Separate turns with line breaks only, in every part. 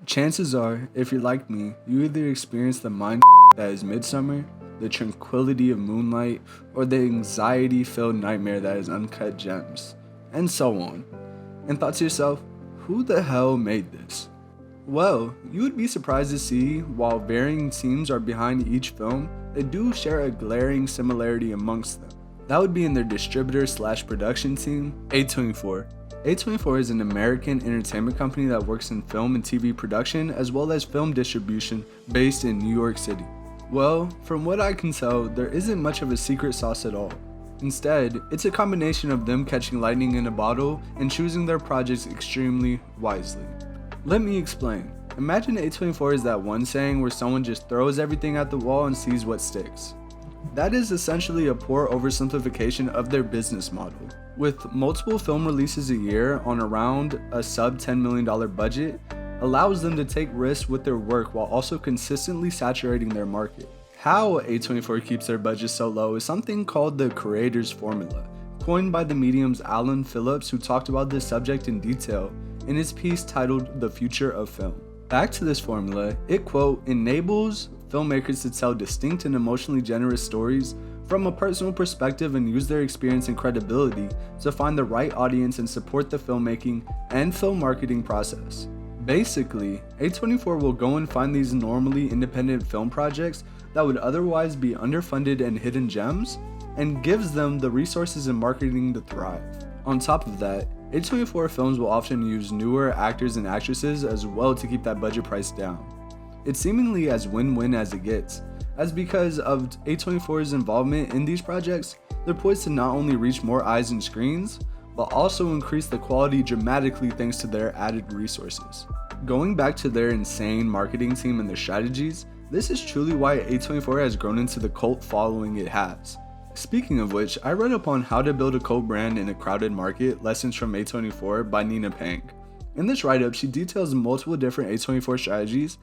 Chances are, if you're like me, you either experience the mind that is Midsommar, the tranquility of Moonlight, or the anxiety-filled nightmare that is Uncut Gems, and so on, and thought to yourself, who the hell made this? Well, you would be surprised to see, while varying teams are behind each film, they do share a glaring similarity amongst them. That would be in their distributor/production team, A24. A24 is an American entertainment company that works in film and TV production as well as film distribution based in New York City. Well, from what I can tell, there isn't much of a secret sauce at all. Instead, it's a combination of them catching lightning in a bottle and choosing their projects extremely wisely. Let me explain. Imagine A24 is that one saying where someone just throws everything at the wall and sees what sticks. That is essentially a poor oversimplification of their business model. With multiple film releases a year on around a sub $10 million budget, allows them to take risks with their work while also consistently saturating their market. How A24 keeps their budget so low is something called the creator's formula, coined by the medium's Alan Phillips, who talked about this subject in detail in his piece titled The Future of Film. Back to this formula, it quote, enables filmmakers to tell distinct and emotionally generous stories from a personal perspective and use their experience and credibility to find the right audience and support the filmmaking and film marketing process. Basically, A24 will go and find these normally independent film projects that would otherwise be underfunded and hidden gems, and gives them the resources and marketing to thrive. On top of that, A24 films will often use newer actors and actresses as well to keep that budget price down. It's seemingly as win-win as it gets, as because of A24's involvement in these projects, they're poised to not only reach more eyes and screens, but also increase the quality dramatically thanks to their added resources. Going back to their insane marketing team and their strategies, this is truly why A24 has grown into the cult following it has. Speaking of which, I read up on How to Build a Cult Brand in a Crowded Market, Lessons from A24 by Nina Pang. In this write-up, she details multiple different A24 strategies,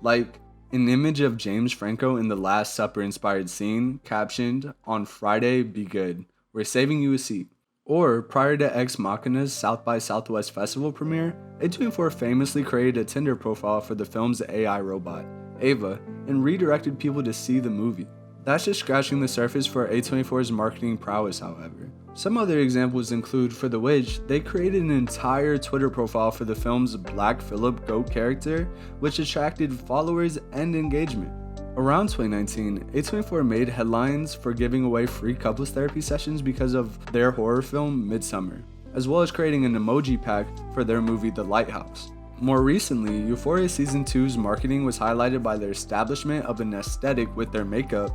like an image of James Franco in the Last Supper inspired scene, captioned, "On Friday, be good. We're saving you a seat." Or, prior to Ex Machina's South by Southwest Festival premiere, A24 famously created a Tinder profile for the film's AI robot, Ava, and redirected people to see the movie. That's just scratching the surface for A24's marketing prowess, however. Some other examples include, for The Witch, they created an entire Twitter profile for the film's Black Phillip Goat character, which attracted followers and engagement. Around 2019, A24 made headlines for giving away free couples therapy sessions because of their horror film Midsommar, as well as creating an emoji pack for their movie The Lighthouse. More recently, Euphoria Season 2's marketing was highlighted by their establishment of an aesthetic with their makeup,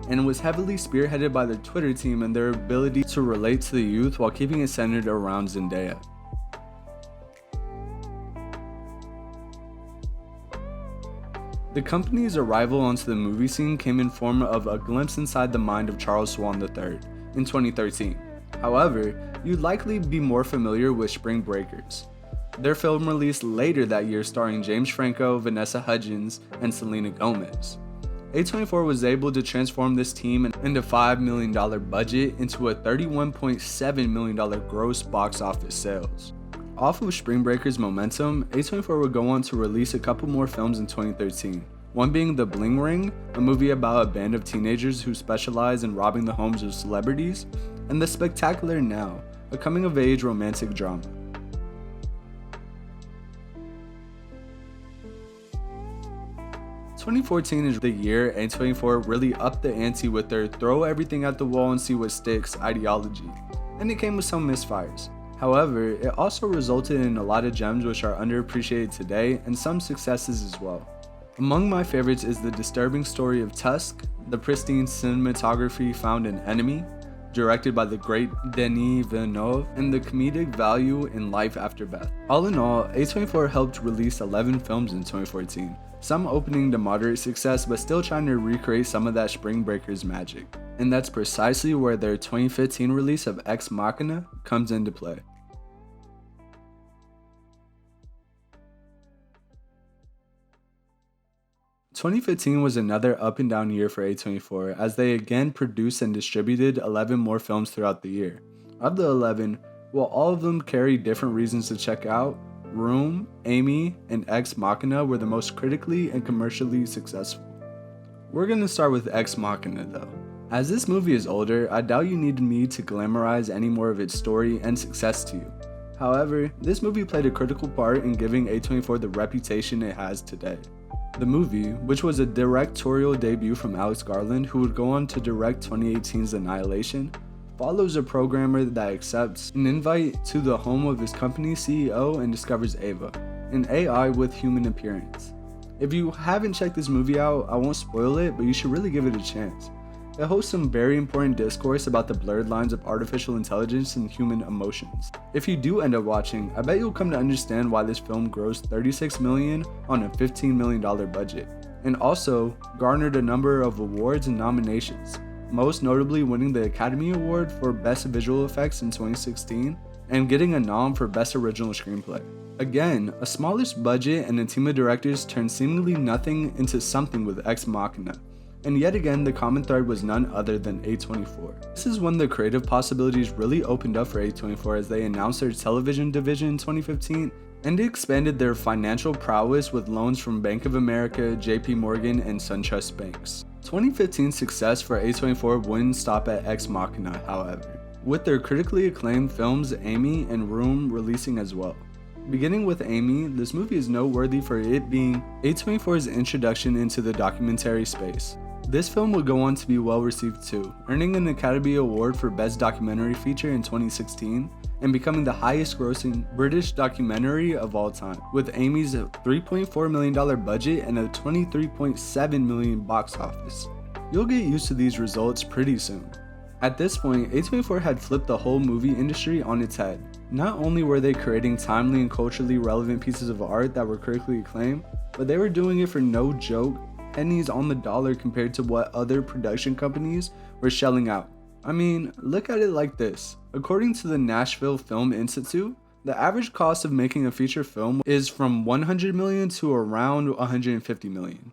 and was heavily spearheaded by their Twitter team and their ability to relate to the youth while keeping it centered around Zendaya. The company's arrival onto the movie scene came in form of A Glimpse Inside the Mind of Charles Swan III in 2013. However, you'd likely be more familiar with Spring Breakers. Their film released later that year starring James Franco, Vanessa Hudgens, and Selena Gomez. A24 was able to transform this team and a $5 million budget into a $31.7 million gross box office sales. Off of Spring Breakers' momentum, A24 would go on to release a couple more films in 2013, one being The Bling Ring, a movie about a band of teenagers who specialize in robbing the homes of celebrities, and The Spectacular Now, a coming-of-age romantic drama. 2014 is the year A24 really upped the ante with their throw everything at the wall and see what sticks ideology, and it came with some misfires. However, it also resulted in a lot of gems which are underappreciated today and some successes as well. Among my favorites is the disturbing story of Tusk, the pristine cinematography found in Enemy, directed by the great Denis Villeneuve, and the comedic value in Life After Beth. All in all, A24 helped release 11 films in 2014, some opening to moderate success but still trying to recreate some of that Spring Breakers magic. And that's precisely where their 2015 release of Ex Machina comes into play. "2015 was another up and down year for A24 as they again produced and distributed 11 more films throughout the year. Of the 11, while all of them carry different reasons to check out, Room, Amy, and Ex Machina were the most critically and commercially successful. We're gonna start with Ex Machina though. As this movie is older, I doubt you need me to glamorize any more of its story and success to you. However, this movie played a critical part in giving A24 the reputation it has today. The movie, which was a directorial debut from Alex Garland, who would go on to direct 2018's Annihilation, follows a programmer that accepts an invite to the home of his company's CEO and discovers Ava, an AI with human appearance. If you haven't checked this movie out, I won't spoil it, but you should really give it a chance. It hosts some very important discourse about the blurred lines of artificial intelligence and human emotions. If you do end up watching, I bet you'll come to understand why this film grossed $36 million on a $15 million budget, and also garnered a number of awards and nominations, most notably winning the Academy Award for Best Visual Effects in 2016, and getting a nom for Best Original Screenplay. Again, a smallish budget and a team of directors turned seemingly nothing into something with Ex Machina. And yet again, the common thread was none other than A24. This is when the creative possibilities really opened up for A24 as they announced their television division in 2015 and expanded their financial prowess with loans from Bank of America, JP Morgan, and SunTrust Banks. 2015's success for A24 wouldn't stop at Ex Machina, however, with their critically acclaimed films Amy and Room releasing as well. Beginning with Amy, this movie is noteworthy for it being A24's introduction into the documentary space. This film would go on to be well received too, earning an Academy Award for Best Documentary Feature in 2016 and becoming the highest grossing British documentary of all time, with Amy's $3.4 million budget and a $23.7 million box office. You'll get used to these results pretty soon. At this point, A24 had flipped the whole movie industry on its head. Not only were they creating timely and culturally relevant pieces of art that were critically acclaimed, but they were doing it for no joke, pennies on the dollar compared to what other production companies were shelling out. I mean, look at it like this. According to the Nashville Film Institute, the average cost of making a feature film is from $100 million to around $150 million.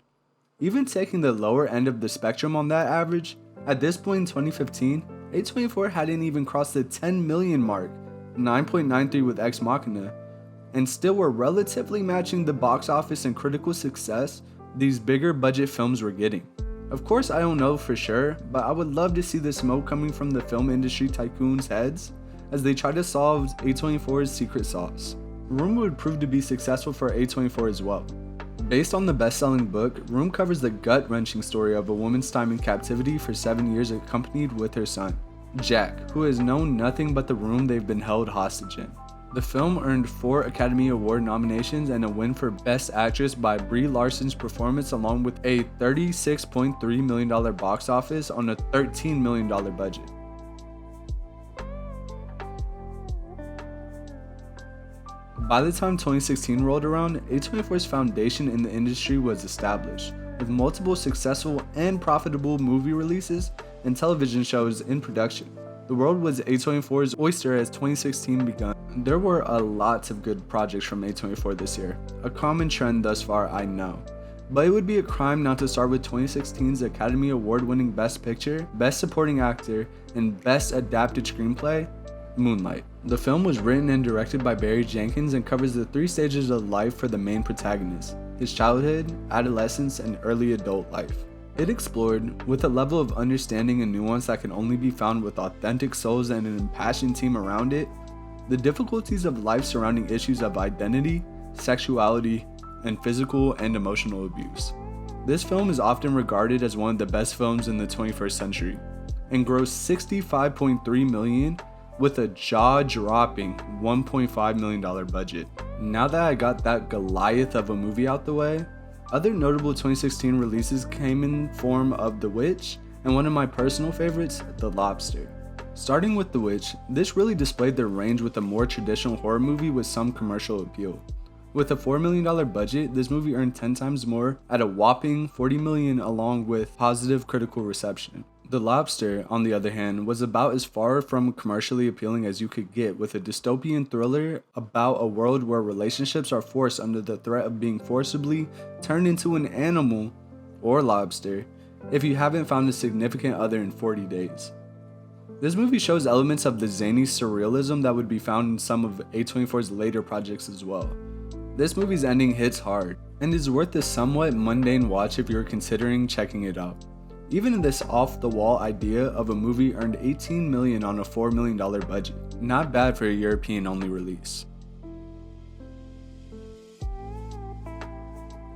Even taking the lower end of the spectrum on that average, at this point in 2015, A24 hadn't even crossed the 10 million mark, 9.93 with Ex Machina, and still were relatively matching the box office and critical success these bigger budget films were getting. Of course, I don't know for sure, but I would love to see the smoke coming from the film industry tycoons' heads as they try to solve A24's secret sauce. Room would prove to be successful for A24 as well. Based on the best-selling book, Room covers the gut-wrenching story of a woman's time in captivity for 7 years accompanied with her son, Jack, who has known nothing but the room they've been held hostage in. The film earned 4 Academy Award nominations and a win for Best Actress by Brie Larson's performance, along with a $36.3 million box office on a $13 million budget. By the time 2016 rolled around, A24's foundation in the industry was established, with multiple successful and profitable movie releases and television shows in production. The world was A24's oyster as 2016 begun. There were a lot of good projects from A24 this year, a common trend thus far, I know. But it would be a crime not to start with 2016's Academy Award-winning Best Picture, Best Supporting Actor, and Best Adapted Screenplay, Moonlight. The film was written and directed by Barry Jenkins and covers the 3 stages of life for the main protagonist, his childhood, adolescence, and early adult life. It explored, with a level of understanding and nuance that can only be found with authentic souls and an impassioned team around it, the difficulties of life surrounding issues of identity, sexuality, and physical and emotional abuse. This film is often regarded as one of the best films in the 21st century, and grossed $65.3 million with a jaw-dropping $1.5 million budget. Now that I got that Goliath of a movie out the way, other notable 2016 releases came in form of The Witch and one of my personal favorites, The Lobster. Starting with The Witch, this really displayed their range with a more traditional horror movie with some commercial appeal. With a $4 million budget, this movie earned 10 times more at a whopping $40 million along with positive critical reception. The Lobster, on the other hand, was about as far from commercially appealing as you could get, with a dystopian thriller about a world where relationships are forced under the threat of being forcibly turned into an animal, or lobster, if you haven't found a significant other in 40 days. This movie shows elements of the zany surrealism that would be found in some of A24's later projects as well. This movie's ending hits hard, and is worth the somewhat mundane watch if you're considering checking it out. Even this off-the-wall idea of a movie earned $18 million on a $4 million budget. Not bad for a European-only release.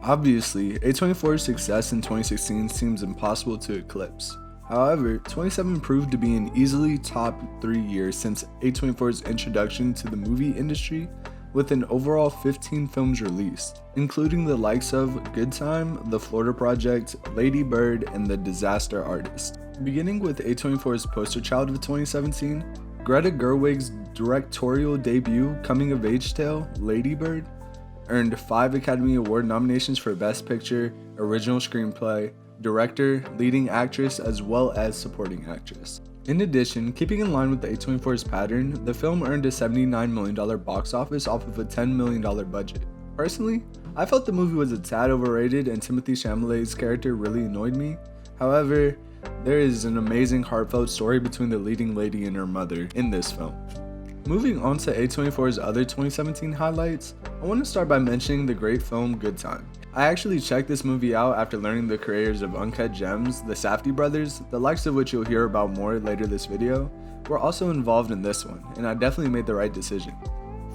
Obviously, A24's success in 2016 seems impossible to eclipse. However, 2017 proved to be an easily top 3 year since A24's introduction to the movie industry, with an overall 15 films released, including the likes of Good Time, The Florida Project, Lady Bird, and The Disaster Artist. Beginning with A24's poster child of 2017, Greta Gerwig's directorial debut coming-of-age tale, Lady Bird, earned 5 Academy Award nominations for Best Picture, Original Screenplay, Director, Leading Actress, as well as Supporting Actress. In addition, keeping in line with the A24's pattern, the film earned a $79 million box office off of a $10 million budget. Personally, I felt the movie was a tad overrated and Timothée Chalamet's character really annoyed me. However, there is an amazing heartfelt story between the leading lady and her mother in this film. Moving on to A24's other 2017 highlights, I want to start by mentioning the great film Good Time. I actually checked this movie out after learning the creators of Uncut Gems, the Safdie brothers, the likes of which you'll hear about more later this video, were also involved in this one, and I definitely made the right decision.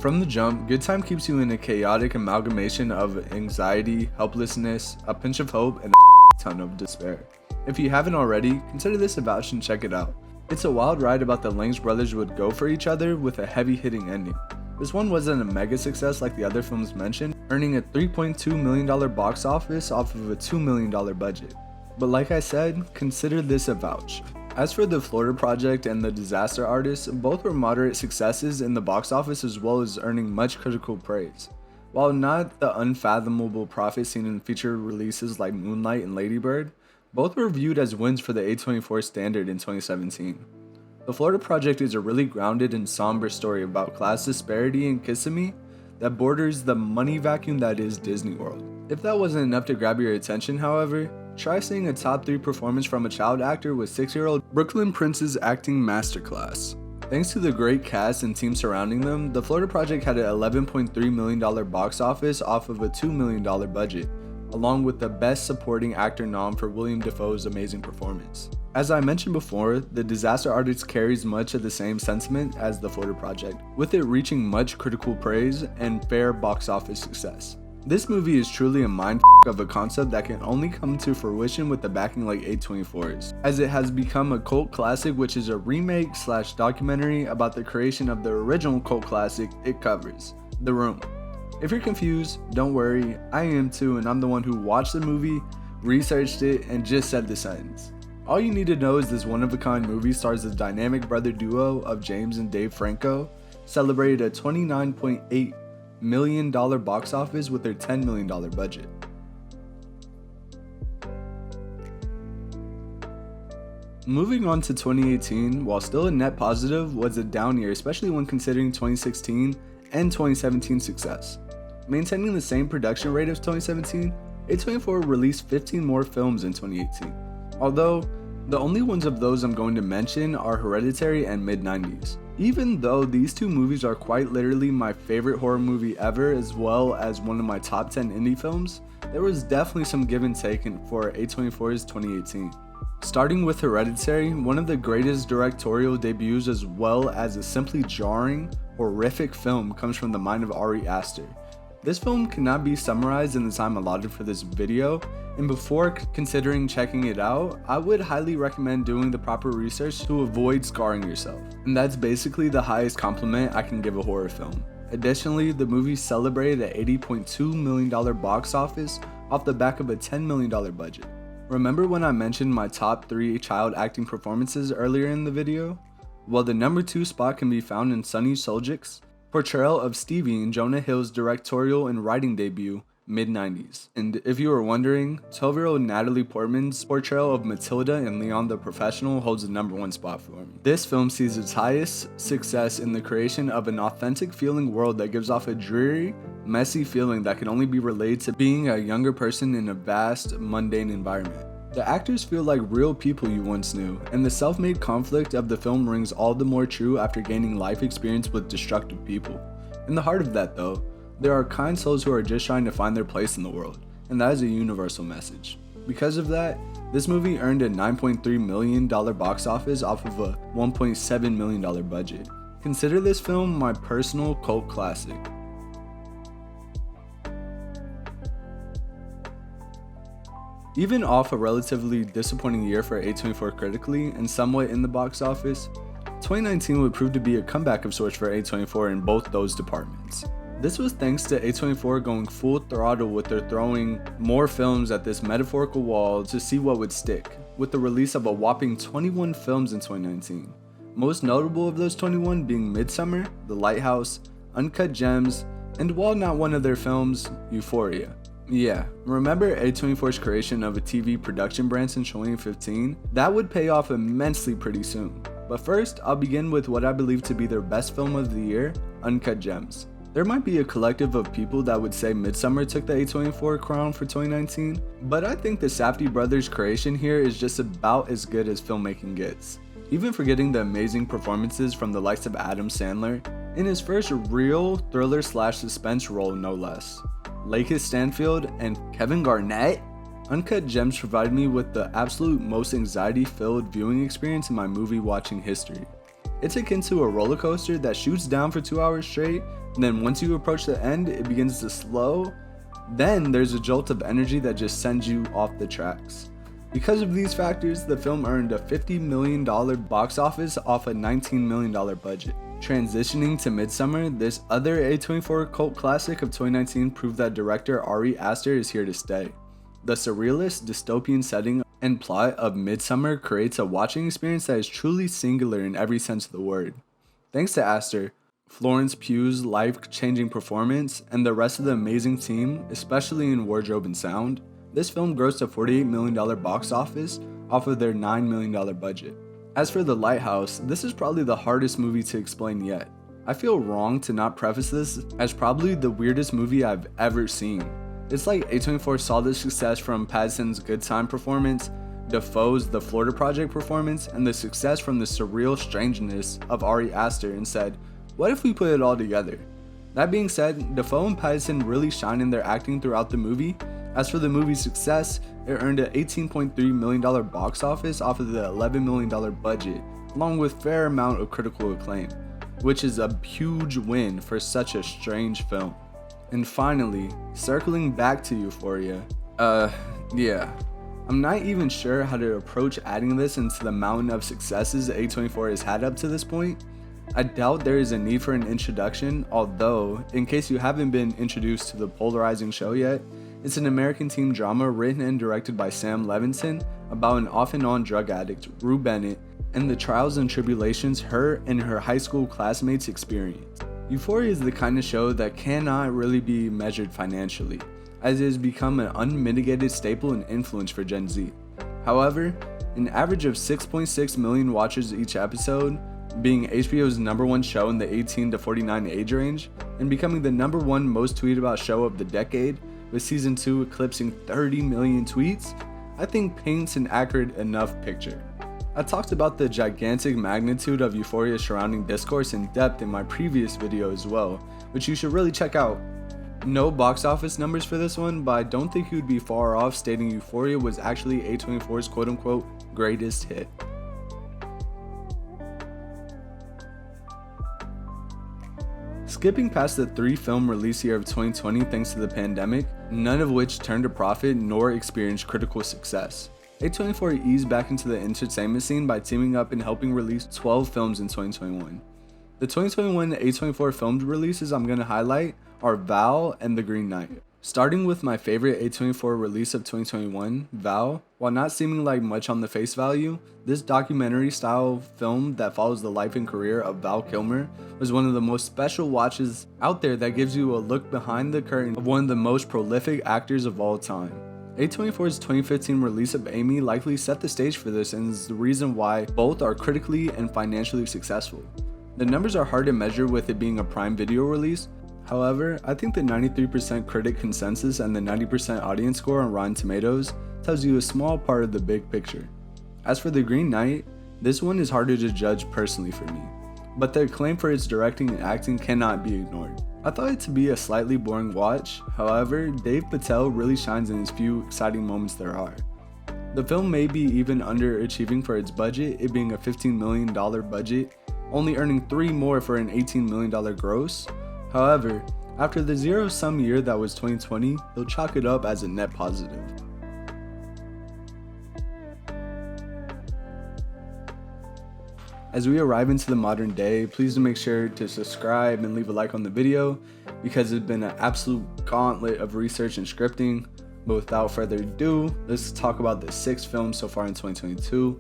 From the jump, Good Time keeps you in a chaotic amalgamation of anxiety, helplessness, a pinch of hope, and a ton of despair. If you haven't already, consider this a vouch and check it out. It's a wild ride about the lengths brothers would go for each other with a heavy-hitting ending. This one wasn't a mega success like the other films mentioned, earning a $3.2 million box office off of a $2 million budget. But like I said, consider this a vouch. As for The Florida Project and The Disaster Artist, both were moderate successes in the box office as well as earning much critical praise. While not the unfathomable profit seen in feature releases like Moonlight and Lady Bird, both were viewed as wins for the A24 standard in 2017. The Florida Project is a really grounded and somber story about class disparity in Kissimmee that borders the money vacuum that is Disney World. If that wasn't enough to grab your attention, however, try seeing a top 3 performance from a child actor with 6-year-old Brooklyn Prince's acting masterclass. Thanks to the great cast and team surrounding them, The Florida Project had an $11.3 million box office off of a $2 million budget, along with the Best Supporting Actor nom for William Dafoe's amazing performance. As I mentioned before, The Disaster Artist carries much of the same sentiment as The Florida Project, with it reaching much critical praise and fair box office success. This movie is truly a mind of a concept that can only come to fruition with the backing like A24's, as it has become a cult classic, which is a remake / documentary about the creation of the original cult classic it covers, The Room. If you're confused, don't worry, I am too, and I'm the one who watched the movie, researched it, and just said the sentence. All you need to know is this one-of-a-kind movie stars the dynamic brother duo of James and Dave Franco, celebrated a $29.8 million box office with their $10 million budget. Moving on to 2018, while still a net positive, was a down year, especially when considering 2016 and 2017 success. Maintaining the same production rate as 2017, A24 released 15 more films in 2018, although the only ones of those I'm going to mention are Hereditary and Mid-90s. Even though these two movies are quite literally my favorite horror movie ever, as well as one of my top 10 indie films, there was definitely some give and take for A24's 2018. Starting with Hereditary, one of the greatest directorial debuts as well as a simply jarring, horrific film comes from the mind of Ari Aster. This film cannot be summarized in the time allotted for this video, and before considering checking it out, I would highly recommend doing the proper research to avoid scarring yourself. And that's basically the highest compliment I can give a horror film. Additionally, the movie celebrated an $80.2 million box office off the back of a $10 million budget. Remember when I mentioned my top 3 child acting performances earlier in the video? Well, the number 2 spot can be found in Sunny Suljic's portrayal of Stevie in Jonah Hill's directorial and writing debut, Mid-90s. And if you were wondering, 12-year-old Natalie Portman's portrayal of Matilda in Leon the Professional holds the number 1 spot for me. This film sees its highest success in the creation of an authentic feeling world that gives off a dreary, messy feeling that can only be related to being a younger person in a vast, mundane environment. The actors feel like real people you once knew, and the self-made conflict of the film rings all the more true after gaining life experience with destructive people. In the heart of that though, There are kind souls who are just trying to find their place in the world, and that is a universal message. Because of that, this movie earned a $9.3 million box office off of a $1.7 million budget. Consider this film my personal cult classic. Even off a relatively disappointing year for A24 critically and somewhat in the box office, 2019 would prove to be a comeback of sorts for A24 in both those departments. This was thanks to A24 going full throttle with their throwing more films at this metaphorical wall to see what would stick, with the release of a whopping 21 films in 2019. Most notable of those 21 being Midsommar, The Lighthouse, Uncut Gems, and while not one of their films, Euphoria. Yeah, remember A24's creation of a TV production branch in 2015? That would pay off immensely pretty soon. But first, I'll begin with what I believe to be their best film of the year, Uncut Gems. There might be a collective of people that would say Midsommar took the A24 crown for 2019, but I think the Safdie brothers' creation here is just about as good as filmmaking gets. Even forgetting the amazing performances from the likes of Adam Sandler, in his first real thriller/suspense role no less. Lakeith Stanfield and Kevin Garnett? Uncut Gems provided me with the absolute most anxiety-filled viewing experience in my movie watching history. It's akin to a roller coaster that shoots down for 2 hours straight, and then once you approach the end, it begins to slow. Then there's a jolt of energy that just sends you off the tracks. Because of these factors, the film earned a $50 million box office off a $19 million budget. Transitioning to Midsommar, this other A24 cult classic of 2019 proved that director Ari Aster is here to stay. The surrealist, dystopian setting and plot of Midsommar creates a watching experience that is truly singular in every sense of the word. Thanks to Aster, Florence Pugh's life-changing performance, and the rest of the amazing team, especially in wardrobe and sound, this film grossed a $48 million box office off of their $9 million budget. As for The Lighthouse, this is probably the hardest movie to explain yet. I feel wrong to not preface this as probably the weirdest movie I've ever seen. It's like A24 saw the success from Pattinson's Good Time performance, Dafoe's The Florida Project performance, and the success from the surreal strangeness of Ari Aster and said, what if we put it all together? That being said, Dafoe and Pattinson really shine in their acting throughout the movie. As for the movie's success, it earned an $18.3 million box office off of the $11 million budget, along with a fair amount of critical acclaim, which is a huge win for such a strange film. And finally, circling back to Euphoria, I'm not even sure how to approach adding this into the mountain of successes A24 has had up to this point. I doubt there is a need for an introduction, although, in case you haven't been introduced to the polarizing show yet, it's an American teen drama written and directed by Sam Levinson about an off-and-on drug addict, Rue Bennett, and the trials and tribulations her and her high school classmates experience. Euphoria is the kind of show that cannot really be measured financially, as it has become an unmitigated staple and influence for Gen Z. However, an average of 6.6 million watchers each episode, being HBO's #1 show in the 18 to 49 age range, and becoming the #1 most tweeted about show of the decade, with season 2 eclipsing 30 million tweets, I think paints an accurate enough picture. I talked about the gigantic magnitude of Euphoria's surrounding discourse in depth in my previous video as well, which you should really check out. No box office numbers for this one, but I don't think you'd be far off stating Euphoria was actually A24's quote-unquote greatest hit. Skipping past the 3-film release year of 2020 thanks to the pandemic, none of which turned a profit nor experienced critical success, A24 eased back into the entertainment scene by teaming up and helping release 12 films in 2021. The 2021 A24 filmed releases I'm going to highlight are Val and The Green Knight. Starting with my favorite A24 release of 2021, Val, while not seeming like much on the face value, this documentary-style film that follows the life and career of Val Kilmer was one of the most special watches out there that gives you a look behind the curtain of one of the most prolific actors of all time. A24's 2015 release of Amy likely set the stage for this and is the reason why both are critically and financially successful. The numbers are hard to measure with it being a Prime Video release. However, I think the 93% critic consensus and the 90% audience score on Rotten Tomatoes tells you a small part of the big picture. As for The Green Knight, this one is harder to judge personally for me, but the acclaim for its directing and acting cannot be ignored. I thought it to be a slightly boring watch, however, Dave Patel really shines in his few exciting moments there are. The film may be even underachieving for its budget, it being a $15 million budget, only earning 3 more for an $18 million gross. However, after the zero-sum year that was 2020, they'll chalk it up as a net positive. As we arrive into the modern day, please do make sure to subscribe and leave a like on the video because it's been an absolute gauntlet of research and scripting. But without further ado, let's talk about the 6 films so far in 2022.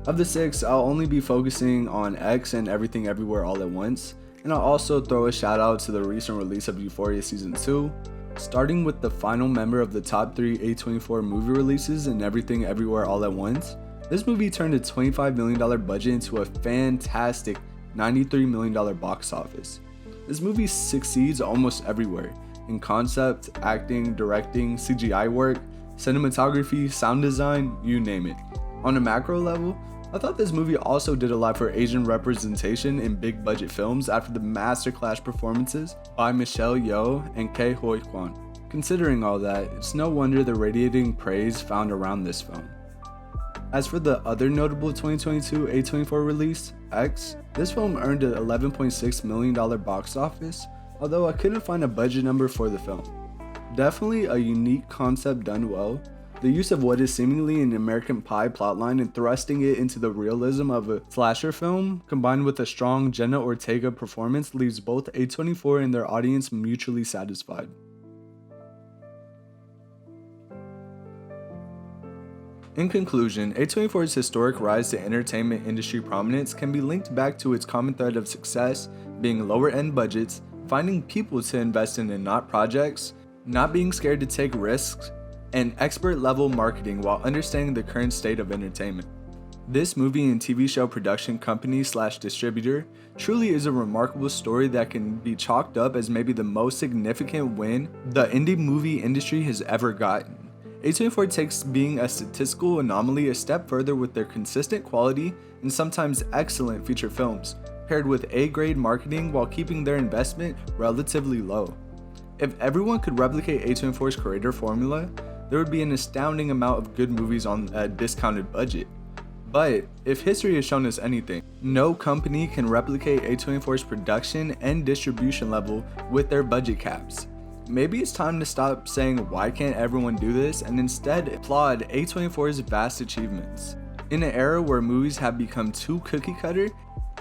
Of the 6, I'll only be focusing on X and Everything Everywhere All at Once, and I'll also throw a shout out to the recent release of Euphoria Season 2. Starting with the final member of the top 3 A24 movie releases and Everything Everywhere All at Once, this movie turned a $25 million budget into a fantastic $93 million box office. This movie succeeds almost everywhere, in concept, acting, directing, CGI work, cinematography, sound design, you name it. On a macro level, I thought this movie also did a lot for Asian representation in big budget films after the masterclass performances by Michelle Yeoh and Ke Huy Quan. Considering all that, it's no wonder the radiating praise found around this film. As for the other notable 2022 A24 release, X, this film earned an $11.6 million box office, although I couldn't find a budget number for the film. Definitely a unique concept done well. The use of what is seemingly an American Pie plotline and thrusting it into the realism of a slasher film, combined with a strong Jenna Ortega performance, leaves both A24 and their audience mutually satisfied. In conclusion, A24's historic rise to entertainment industry prominence can be linked back to its common thread of success being lower end budgets, finding people to invest in and not projects, not being scared to take risks, and expert level marketing while understanding the current state of entertainment. This movie and TV show production company / distributor truly is a remarkable story that can be chalked up as maybe the most significant win the indie movie industry has ever gotten. A24 takes being a statistical anomaly a step further with their consistent quality and sometimes excellent feature films, paired with A-grade marketing while keeping their investment relatively low. If everyone could replicate A24's creator formula, there would be an astounding amount of good movies on a discounted budget. But if history has shown us anything, no company can replicate A24's production and distribution level with their budget caps. Maybe it's time to stop saying why can't everyone do this and instead applaud A24's vast achievements. In an era where movies have become too cookie cutter,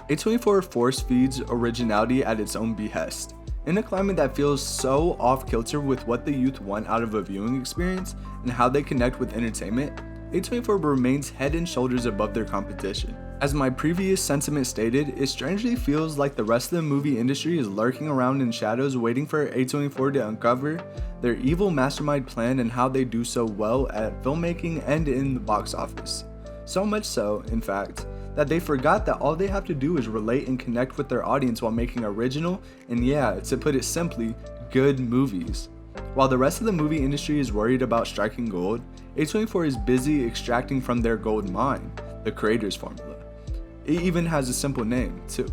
A24 force feeds originality at its own behest. In a climate that feels so off kilter with what the youth want out of a viewing experience and how they connect with entertainment, A24 remains head and shoulders above their competition. As my previous sentiment stated, it strangely feels like the rest of the movie industry is lurking around in shadows waiting for A24 to uncover their evil mastermind plan and how they do so well at filmmaking and in the box office. So much so, in fact, that they forgot that all they have to do is relate and connect with their audience while making original and, yeah, to put it simply, good movies. While the rest of the movie industry is worried about striking gold, A24 is busy extracting from their gold mine, the creator's formula. It even has a simple name, too.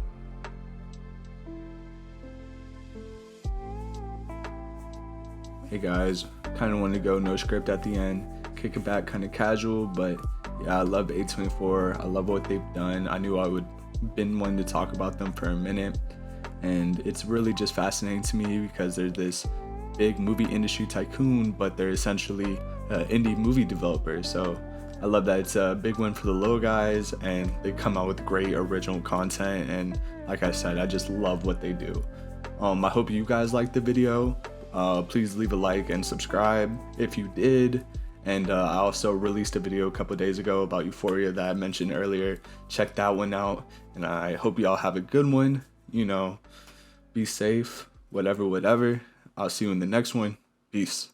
Hey guys, kind of want to go no script at the end, kick it back kind of casual, but yeah, I love A24, I love what they've done. I knew I would been wanting to talk about them for a minute, and it's really just fascinating to me because they're this big movie industry tycoon, but they're essentially indie movie developers. So I love that it's a big win for the little guys and they come out with great original content, and like I said, I just love what they do. I hope you guys liked the video. Please leave a like and subscribe if you did. And I also released a video a couple days ago about Euphoria that I mentioned earlier. Check that one out, and I hope y'all have a good one. You know, be safe, whatever. I'll see you in the next one. Peace.